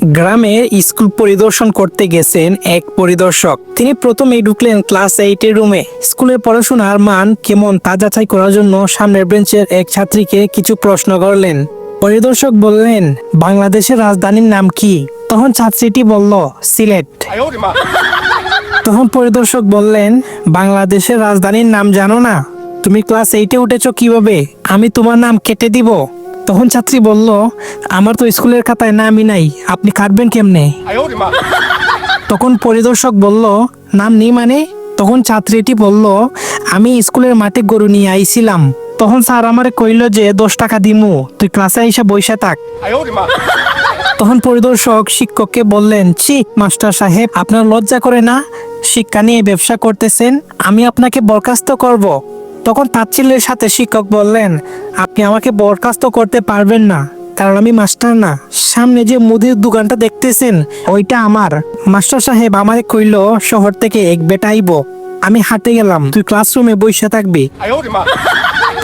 গ্রামে স্কুল পরিদর্শন করতে গেছেন এক পরিদর্শক। তিনি প্রথমেই ঢুকলেন ক্লাস 8 এর রুমে। স্কুলের পড়াশোনার মান কেমন তা যাচাই করার জন্য সামনের বেঞ্চের এক ছাত্রীকে কিছু প্রশ্ন করলেন। পরিদর্শক বললেন, বাংলাদেশের রাজধানীর নাম কি? তখন ছাত্রীটি বলল, সিলেট। তখন পরিদর্শক বললেন, বাংলাদেশের রাজধানীর নাম জানো না? তুমি ক্লাস 8-এ উঠেছো কিভাবে? আমি তোমার নাম কেটে দিব। তখন ছাত্রী বলল, আমার তো স্কুলের খাতায় নামই নাই, আপনি কাটবেন কেমনে? তখন পরিদর্শক বলল, নাম নেই মানে? তখন ছাত্রীটি বলল, আমি স্কুলের মাঠে গরু নিয়ে আইছিলাম, তখন স্যার আমারে কইল যে 10 টাকা দিমু, তুই ক্লাসে আইসা বইসা থাক। তখন পরিদর্শক শিক্ষককে বললেন, ছি মাস্টার সাহেব, আপনার লজ্জা করে না? শিক্ষা নিয়ে ব্যবসা করতেছেন, আমি আপনাকে বরখাস্ত করব। তখন তাচ্ছিল্যের সাথে শিক্ষক বললেন, আপনি আমাকে বরখাস্ত করতে পারবেন না, কারণ আমি মাস্টার না। সামনে যে মুদির দোকানটা দেখতেছেন ওইটা আমার। মাস্টার সাহেব আমারে কইল শহর থেকে এক বেটা আইব, আমি হাঁটে গেলাম, তুই ক্লাসরুমে বসে থাকবি।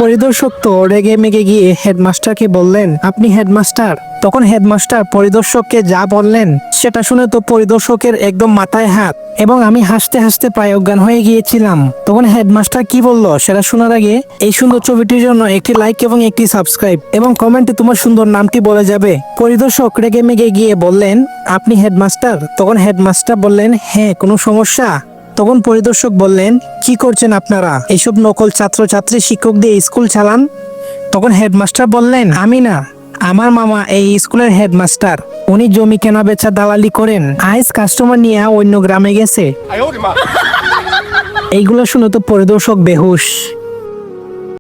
পরিদর্শক তো রেগে মেগে গিয়ে হেডমাস্টারকে বললেন, আপনি হেডমাস্টার? তখন হেডমাস্টার পরিদর্শককে যা বললেন সেটা শুনে তো পরিদর্শকের একদম মাথায় হাত, এবং আমি হাসতে হাসতে প্রায় অজ্ঞান হয়ে গিয়েছিলাম। তখন হেডমাস্টার কি বলল সেটা শোনার আগে এই সুন্দর ছবিটির জন্য একটি লাইক এবং একটি সাবস্ক্রাইব এবং কমেন্টে তোমার সুন্দর নামটি বলে যাবে। পরিদর্শক রেগে মেগে গিয়ে বললেন, আপনি হেডমাস্টার? তখন হেডমাস্টার বললেন, হ্যাঁ, কোনো সমস্যা? তখন পরিদর্শক বললেন, কি করছেন আপনারা? এইসব নকল ছাত্রছাত্রী শিক্ষক দিয়ে স্কুল চালান? তখন হেডমাস্টার বললেন, আমি না, আমার মামা এই স্কুলের হেডমাস্টার, উনি জমি কেনা বেচা দালালি করেন, আইস কাস্টমার নিয়ে অন্য গ্রামে গেছে। এইগুলো শুনে তো পরিদর্শক বেহুশ।